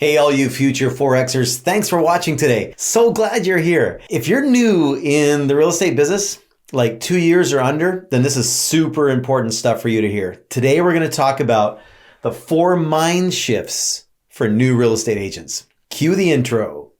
Hey, all you future Forexers, thanks for watching today. So glad you're here. If you're new in the real estate business, like 2 years or under, then this is super important stuff for you to hear. Today, we're going to talk about the 4 mind shifts for new real estate agents. Cue the intro.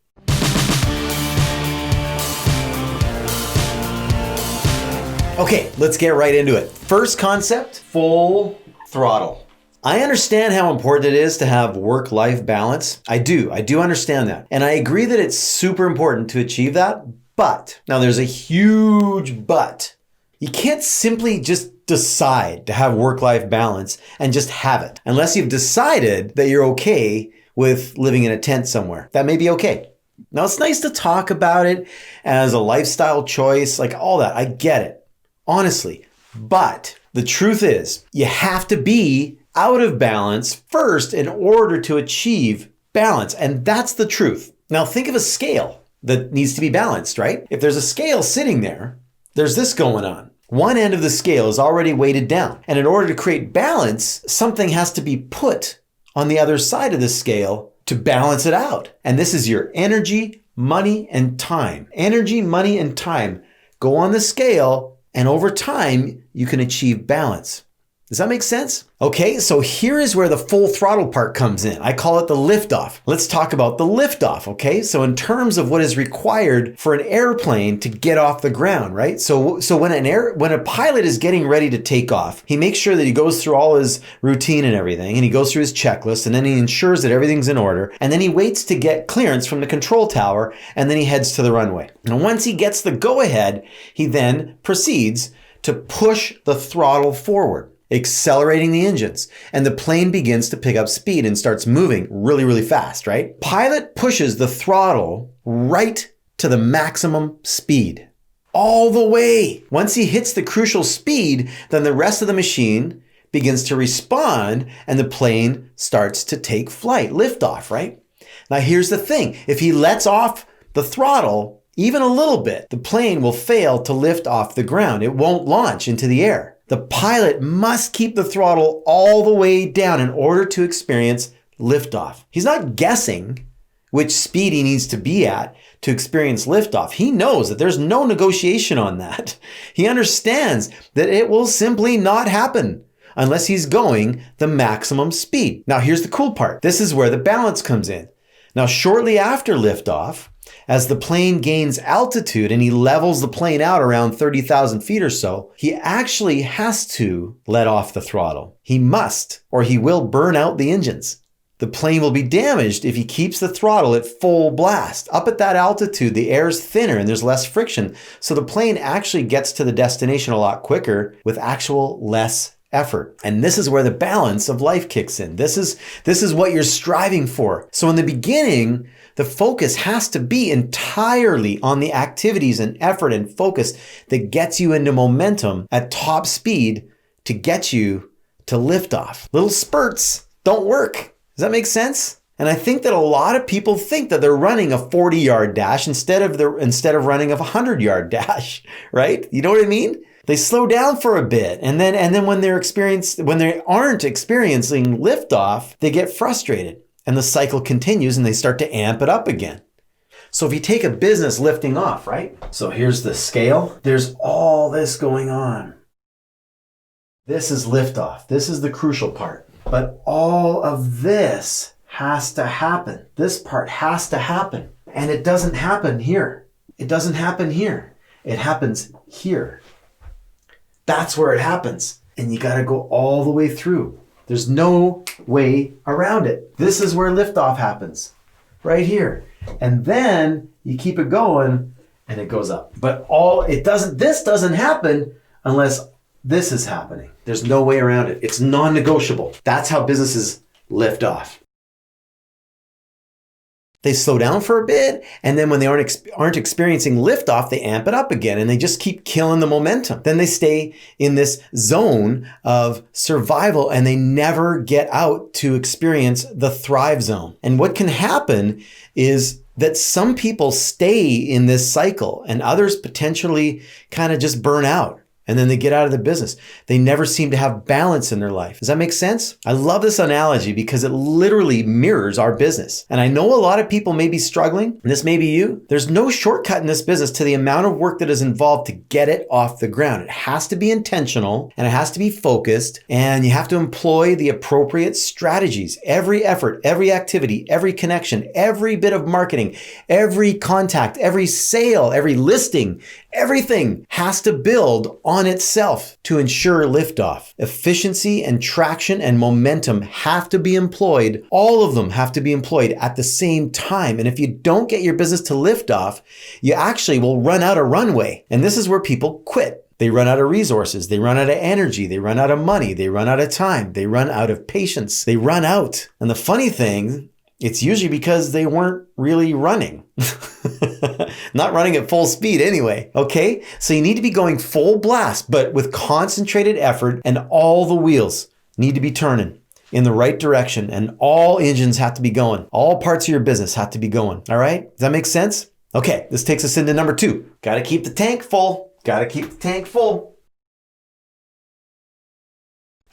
Okay, let's get right into it. First concept, full throttle. I understand how important it is to have work-life balance. I do understand that. And I agree that it's super important to achieve that. But, now there's a huge but. You can't simply just decide to have work-life balance and just have it. Unless you've decided that you're okay with living in a tent somewhere. That may be okay. Now it's nice to talk about it as a lifestyle choice, like all that. I get it, honestly. But the truth is, you have to be out of balance first in order to achieve balance. And that's the truth. Now think of a scale that needs to be balanced, right? If there's a scale sitting there, there's this going on. One end of the scale is already weighted down. And in order to create balance, something has to be put on the other side of the scale to balance it out. And this is your energy, money, and time. Energy, money, and time go on the scale, and over time, you can achieve balance. Does that make sense? Okay, so here is where the full throttle part comes in. I call it the liftoff. Let's talk about the liftoff, okay? So in terms of what is required for an airplane to get off the ground, right? So when a pilot is getting ready to take off, he makes sure that he goes through all his routine and everything, and he goes through his checklist, and then he ensures that everything's in order, and then he waits to get clearance from the control tower, and then he heads to the runway. And once he gets the go-ahead, he then proceeds to push the throttle forward, accelerating the engines, and the plane begins to pick up speed and starts moving really, really fast, right? Pilot pushes the throttle right to the maximum speed, all the way. Once he hits the crucial speed, then the rest of the machine begins to respond and the plane starts to take flight, liftoff, right? Now here's the thing. If he lets off the throttle even a little bit, the plane will fail to lift off the ground. It won't launch into the air. The pilot must keep the throttle all the way down in order to experience liftoff. He's not guessing which speed he needs to be at to experience liftoff. He knows that there's no negotiation on that. He understands that it will simply not happen unless he's going the maximum speed. Now here's the cool part. This is where the balance comes in. Now shortly after liftoff, as the plane gains altitude and he levels the plane out around 30,000 feet or so, he actually has to let off the throttle. He must, or he will burn out the engines. The plane will be damaged if he keeps the throttle at full blast. Up at that altitude, the air is thinner and there's less friction. So the plane actually gets to the destination a lot quicker with actual less effort. And this is where the balance of life kicks in. This is what you're striving for. So in the beginning, the focus has to be entirely on the activities and effort and focus that gets you into momentum at top speed to get you to liftoff. Little spurts don't work. Does that make sense? And I think that a lot of people think that they're running a 40-yard dash instead of running a 100-yard dash, right? You know what I mean? They slow down for a bit, and then when they aren't experiencing liftoff, they get frustrated. And the cycle continues and they start to amp it up again. So if you take a business lifting off, right? So here's the scale. There's all this going on. This is liftoff. This is the crucial part. But all of this has to happen. This part has to happen. And it doesn't happen here. It doesn't happen here. It happens here. That's where it happens. And you got to go all the way through. There's no way around it. This is where liftoff happens, right here. And then you keep it going and it goes up. But this doesn't happen unless this is happening. There's no way around it. It's non-negotiable. That's how businesses lift off. They slow down for a bit, and then when they aren't experiencing liftoff, they amp it up again, and they just keep killing the momentum. Then they stay in this zone of survival, and they never get out to experience the thrive zone. And what can happen is that some people stay in this cycle, and others potentially kind of just burn out. and then they get out of the business. They never seem to have balance in their life. Does that make sense? I love this analogy because it literally mirrors our business. And I know a lot of people may be struggling, and this may be you. There's no shortcut in this business to the amount of work that is involved to get it off the ground. It has to be intentional and it has to be focused, and you have to employ the appropriate strategies. Every effort, every activity, every connection, every bit of marketing, every contact, every sale, every listing, everything has to build on itself to ensure liftoff. Efficiency and traction and momentum have to be employed. All of them have to be employed at the same time. And if you don't get your business to liftoff, you actually will run out of runway. And this is where people quit. They run out of resources. They run out of energy. They run out of money. They run out of time. They run out of patience. They run out. And the funny thing, it's usually because they weren't really running. Not running at full speed anyway. Okay? So you need to be going full blast, but with concentrated effort, and all the wheels need to be turning in the right direction, and all engines have to be going. All parts of your business have to be going. All right? Does that make sense? Okay, this takes us into number 2. Got to keep the tank full. Got to keep the tank full.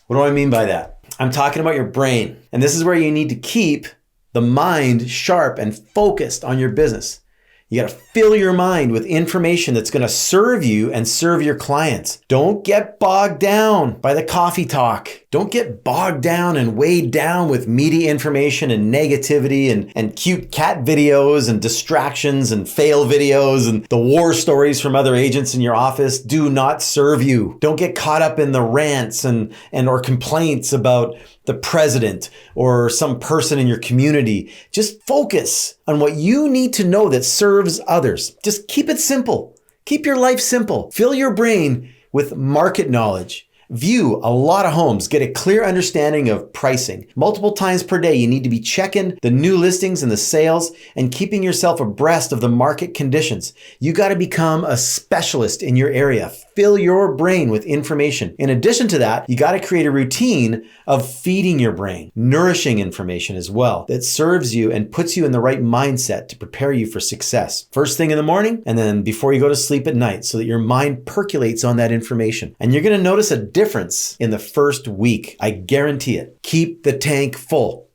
What do I mean by that? I'm talking about your brain. And this is where you need to keep the mind sharp and focused on your business. You got to fill your mind with information that's going to serve you and serve your clients. Don't get bogged down by the coffee talk. Don't get bogged down and weighed down with media information and negativity and cute cat videos and distractions and fail videos and the war stories from other agents in your office. Do not serve you. Don't get caught up in the rants and or complaints about the president or some person in your community. Just focus on what you need to know that serves others. Just keep it simple. Keep your life simple. Fill your brain with market knowledge. View a lot of homes. Get a clear understanding of pricing. Multiple times per day, you need to be checking the new listings and the sales and keeping yourself abreast of the market conditions. You got to become a specialist in your area. Fill your brain with information. In addition to that, you got to create a routine of feeding your brain, nourishing information as well that serves you and puts you in the right mindset to prepare you for success. First thing in the morning and then before you go to sleep at night, so that your mind percolates on that information. And you're going to notice a difference in the first week. I guarantee it. Keep the tank full.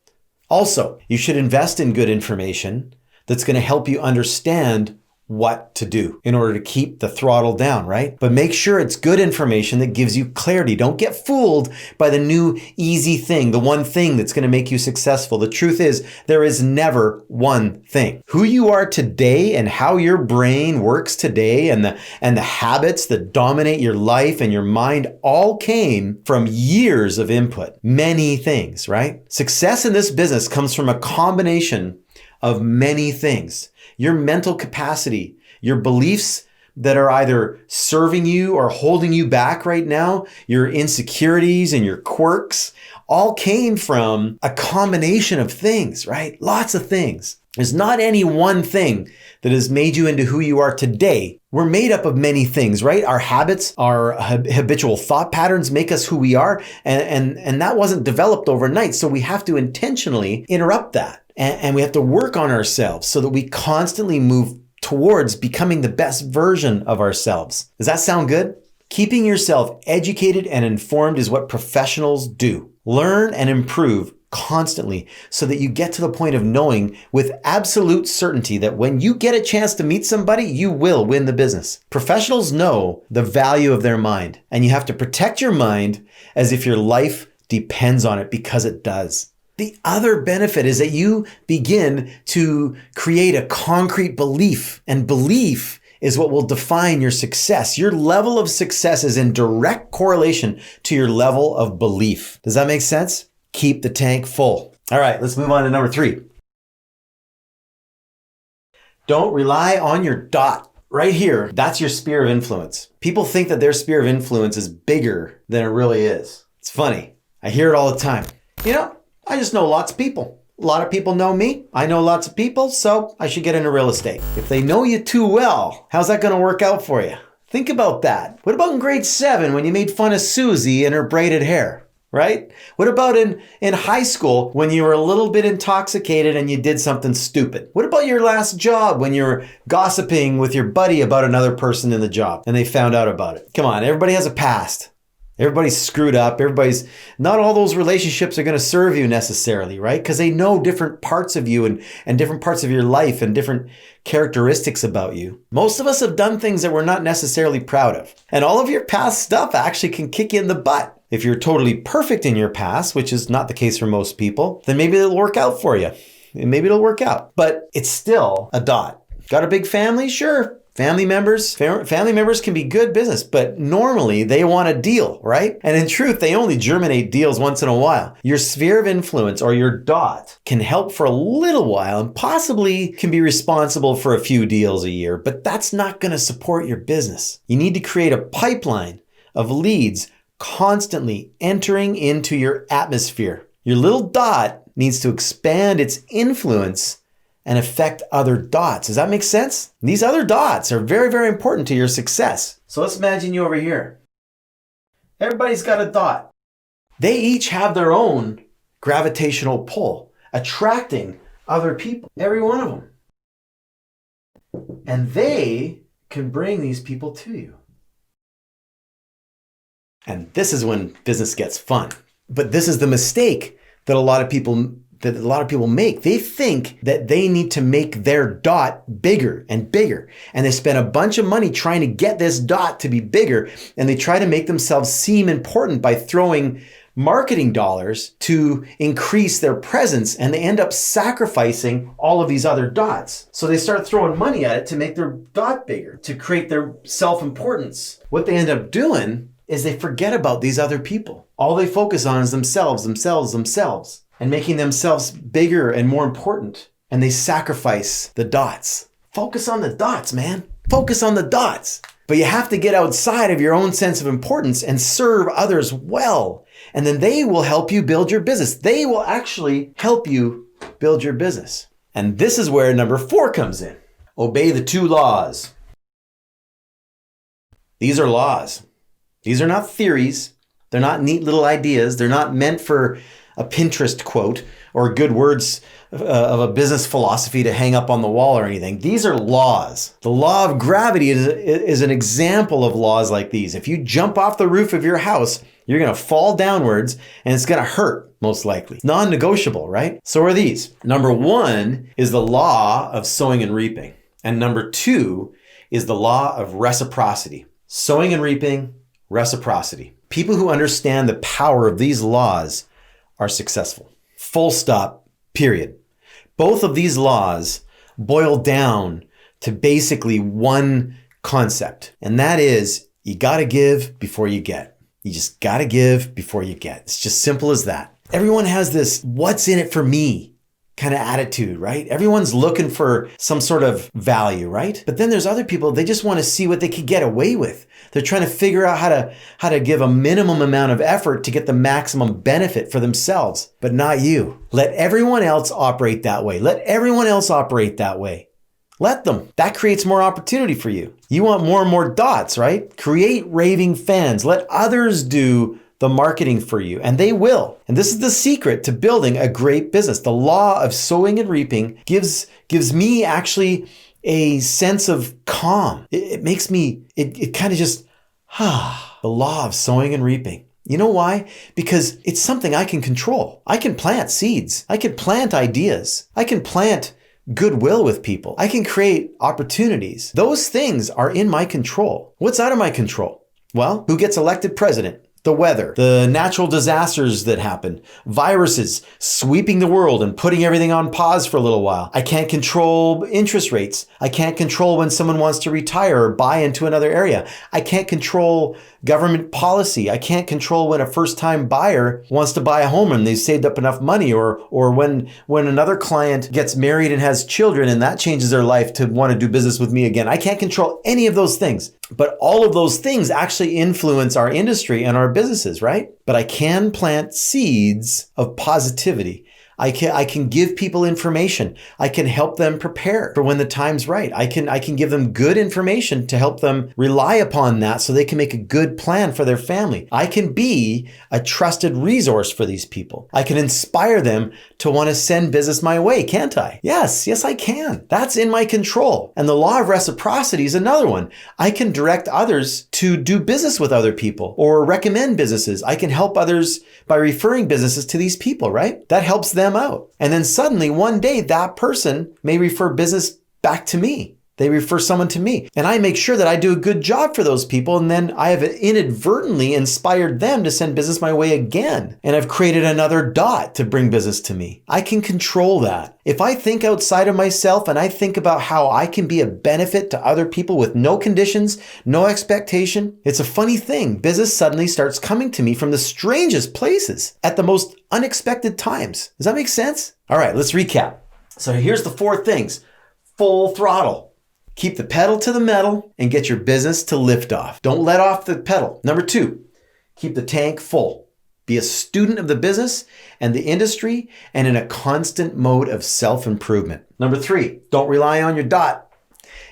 Also, you should invest in good information that's going to help you understand what to do in order to keep the throttle down, right? But make sure it's good information that gives you clarity. Don't get fooled by the new easy thing, the one thing that's going to make you successful. The truth is, there is never one thing. Who you are today and how your brain works today and the habits that dominate your life and your mind all came from years of input. Many things, right? Success in this business comes from a combination of many things. Your mental capacity, your beliefs that are either serving you or holding you back right now, your insecurities and your quirks, all came from a combination of things, right? Lots of things. There's not any one thing that has made you into who you are today. We're made up of many things, right? Our habits, our habitual thought patterns make us who we are, and that wasn't developed overnight, so we have to intentionally interrupt that. And we have to work on ourselves so that we constantly move towards becoming the best version of ourselves. Does that sound good? Keeping yourself educated and informed is what professionals do. Learn and improve constantly so that you get to the point of knowing with absolute certainty that when you get a chance to meet somebody, you will win the business. Professionals know the value of their mind, and you have to protect your mind as if your life depends on it, because it does. The other benefit is that you begin to create a concrete belief, and belief is what will define your success. Your level of success is in direct correlation to your level of belief. Does that make sense? Keep the tank full. All right, let's move on to number 3. Don't rely on your dot. Right here, that's your sphere of influence. People think that their sphere of influence is bigger than it really is. It's funny. I hear it all the time. I just know lots of people. A lot of people know me. I know lots of people, so I should get into real estate. If they know you too well, how's that going to work out for you? Think about that. What about in grade 7 when you made fun of Susie and her braided hair? right? What about in high school when you were a little bit intoxicated and you did something stupid? What about your last job when you were gossiping with your buddy about another person in the job and they found out about it? Come on, everybody has a past. Everybody's screwed up. Not all those relationships are going to serve you necessarily, right? Because they know different parts of you and different parts of your life and different characteristics about you. Most of us have done things that we're not necessarily proud of. And all of your past stuff actually can kick you in the butt. If you're totally perfect in your past, which is not the case for most people, then maybe it'll work out for you. Maybe it'll work out. But it's still a dot. Got a big family? Sure. Family members can be good business, but normally they want a deal, right? And in truth, they only germinate deals once in a while. Your sphere of influence or your dot can help for a little while and possibly can be responsible for a few deals a year, but that's not going to support your business. You need to create a pipeline of leads constantly entering into your atmosphere. Your little dot needs to expand its influence and affect other dots. Does that make sense? These other dots are very, very important to your success. So let's imagine you over here. Everybody's got a dot. They each have their own gravitational pull, attracting other people, every one of them. And they can bring these people to you. And this is when business gets fun. But this is the mistake that a lot of people make. They think that they need to make their dot bigger and bigger. And they spend a bunch of money trying to get this dot to be bigger. And they try to make themselves seem important by throwing marketing dollars to increase their presence. And they end up sacrificing all of these other dots. So they start throwing money at it to make their dot bigger, to create their self-importance. What they end up doing is they forget about these other people. All they focus on is themselves. And making themselves bigger and more important. And they sacrifice the dots. Focus on the dots, man. Focus on the dots. But you have to get outside of your own sense of importance and serve others well. And then they will help you build your business. They will actually help you build your business. And this is where number 4 comes in. Obey the 2 laws. These are laws. These are not theories. They're not neat little ideas. They're not meant for a Pinterest quote or good words of a business philosophy to hang up on the wall or anything. These are laws. The law of gravity is an example of laws like these. If you jump off the roof of your house, you're going to fall downwards and it's going to hurt, most likely. Non-negotiable, right? So are these. Number 1 is the law of sowing and reaping. And number 2 is the law of reciprocity. Sowing and reaping, reciprocity. People who understand the power of these laws are successful. Full stop, period. Both of these laws boil down to basically one concept, and that is you got to give before you get. You just got to give before you get. It's just simple as that. Everyone has this what's in it for me kind of attitude, right? Everyone's looking for some sort of value, right? But then there's other people, they just want to see what they could get away with. They're trying to figure out how to give a minimum amount of effort to get the maximum benefit for themselves, but not you. Let everyone else operate that way. Let everyone else operate that way. Let them. That creates more opportunity for you. You want more and more dots, right? Create raving fans. Let others do the marketing for you, and they will. And this is the secret to building a great business. The law of sowing and reaping gives me actually a sense of calm. It makes me, it kind of just, the law of sowing and reaping. You know why? Because it's something I can control. I can plant seeds. I can plant ideas. I can plant goodwill with people. I can create opportunities. Those things are in my control. What's out of my control? Well, who gets elected president? The weather, the natural disasters that happen, viruses sweeping the world and putting everything on pause for a little while. I can't control interest rates. I can't control when someone wants to retire or buy into another area. I can't control government policy. I can't control when a first-time buyer wants to buy a home and they've saved up enough money, or when another client gets married and has children and that changes their life to want to do business with me again. I can't control any of those things. But all of those things actually influence our industry and our businesses, right? But I can plant seeds of positivity. I can give people information. I can help them prepare for when the time's right. I can give them good information to help them rely upon that so they can make a good plan for their family. I can be a trusted resource for these people. I can inspire them to want to send business my way, can't I? Yes, I can. That's in my control. And the law of reciprocity is another one. I can direct others to do business with other people or recommend businesses. I can help others by referring businesses to these people, right? That helps them out. And then suddenly one day that person may refer business back to me. They refer someone to me and I make sure that I do a good job for those people. And then I have inadvertently inspired them to send business my way again. And I've created another dot to bring business to me. I can control that. If I think outside of myself and I think about how I can be a benefit to other people with no conditions, no expectation, it's a funny thing. Business suddenly starts coming to me from the strangest places at the most unexpected times. Does that make sense? All right, let's recap. So here's the 4 things. Full throttle. Keep the pedal to the metal and get your business to lift off. Don't let off the pedal. Number 2, keep the tank full. Be a student of the business and the industry and in a constant mode of self-improvement. Number 3, don't rely on your dot.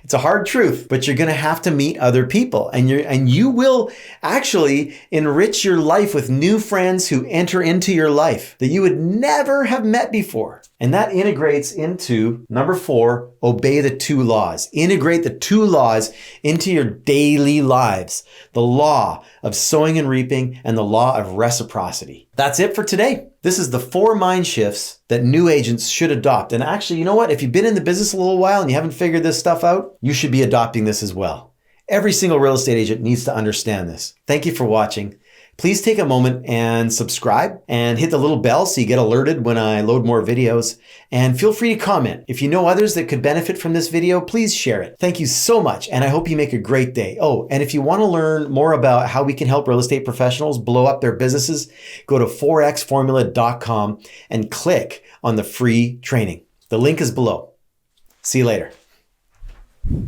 It's a hard truth, but you're going to have to meet other people and you will actually enrich your life with new friends who enter into your life that you would never have met before. And that integrates into number 4, obey the 2 laws. Integrate the 2 laws into your daily lives. The law of sowing and reaping and the law of reciprocity. That's it for today. This is the 4 mind shifts that new agents should adopt. And actually, you know what? If you've been in the business a little while and you haven't figured this stuff out, you should be adopting this as well. Every single real estate agent needs to understand this. Thank you for watching. Please take a moment and subscribe and hit the little bell so you get alerted when I load more videos. And feel free to comment. If you know others that could benefit from this video, please share it. Thank you so much, and I hope you make a great day. Oh, and if you want to learn more about how we can help real estate professionals blow up their businesses, go to forexformula.com and click on the free training. The link is below. See you later.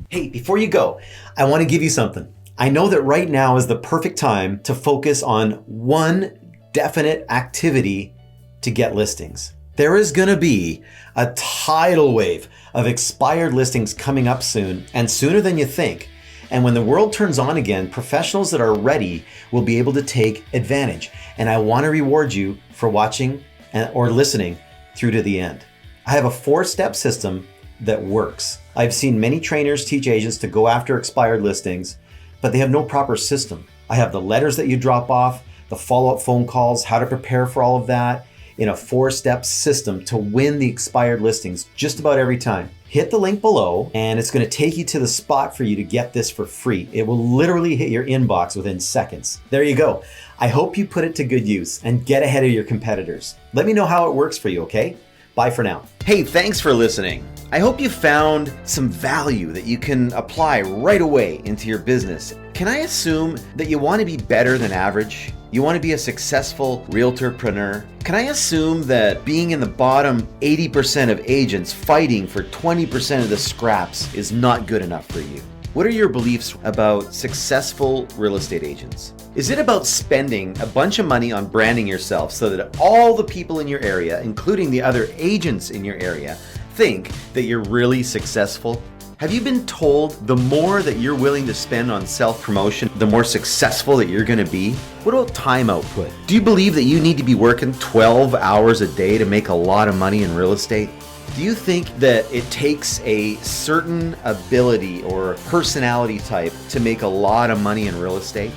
Hey, before you go, I want to give you something. I know that right now is the perfect time to focus on one definite activity to get listings. There is going to be a tidal wave of expired listings coming up soon, and sooner than you think. And when the world turns on again, professionals that are ready will be able to take advantage. And I want to reward you for watching or listening through to the end. I have a 4-step system that works. I've seen many trainers teach agents to go after expired listings, but they have no proper system. I have the letters that you drop off, the follow-up phone calls, how to prepare for all of that in a 4-step system to win the expired listings just about every time. Hit the link below and it's going to take you to the spot for you to get this for free. It will literally hit your inbox within seconds. There you go. I hope you put it to good use and get ahead of your competitors. Let me know how it works for you, okay? Bye for now. Hey, thanks for listening. I hope you found some value that you can apply right away into your business. Can I assume that you want to be better than average? You want to be a successful realtorpreneur? Can I assume that being in the bottom 80% of agents fighting for 20% of the scraps is not good enough for you? What are your beliefs about successful real estate agents? Is it about spending a bunch of money on branding yourself so that all the people in your area, including the other agents in your area, think that you're really successful? Have you been told the more that you're willing to spend on self-promotion, the more successful that you're going to be? What about time output? Do you believe that you need to be working 12 hours a day to make a lot of money in real estate? Do you think that it takes a certain ability or personality type to make a lot of money in real estate?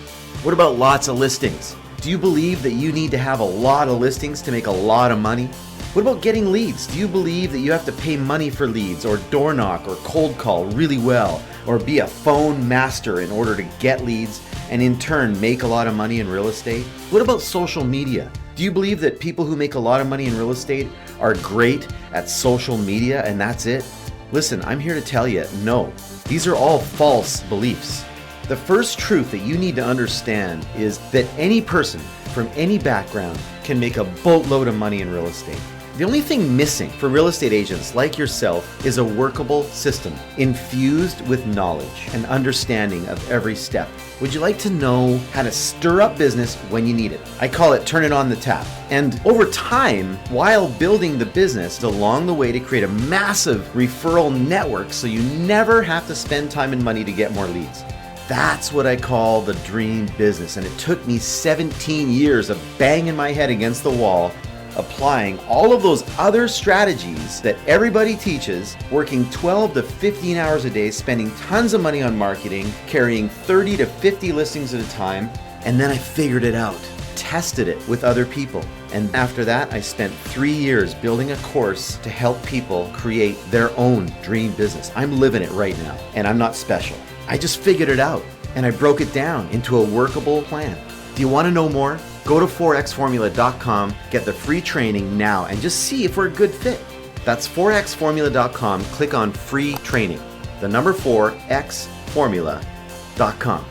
What about lots of listings? Do you believe that you need to have a lot of listings to make a lot of money? What about getting leads? Do you believe that you have to pay money for leads or door knock or cold call really well or be a phone master in order to get leads and in turn make a lot of money in real estate? What about social media? Do you believe that people who make a lot of money in real estate are great at social media and that's it? Listen, I'm here to tell you, no. These are all false beliefs. The first truth that you need to understand is that any person from any background can make a boatload of money in real estate. The only thing missing for real estate agents like yourself is a workable system infused with knowledge and understanding of every step. Would you like to know how to stir up business when you need it? I call it turning on the tap. And over time, while building the business along the way to create a massive referral network so you never have to spend time and money to get more leads. That's what I call the dream business. And it took me 17 years of banging my head against the wall, applying all of those other strategies that everybody teaches, working 12 to 15 hours a day, spending tons of money on marketing, carrying 30 to 50 listings at a time. And then I figured it out, tested it with other people. And after that, I spent 3 years building a course to help people create their own dream business. I'm living it right now, and I'm not special. I just figured it out, and I broke it down into a workable plan. Do you want to know more? Go to forexformula.com, get the free training now, and just see if we're a good fit. That's forexformula.com. Click on free training. The number 4xformula.com.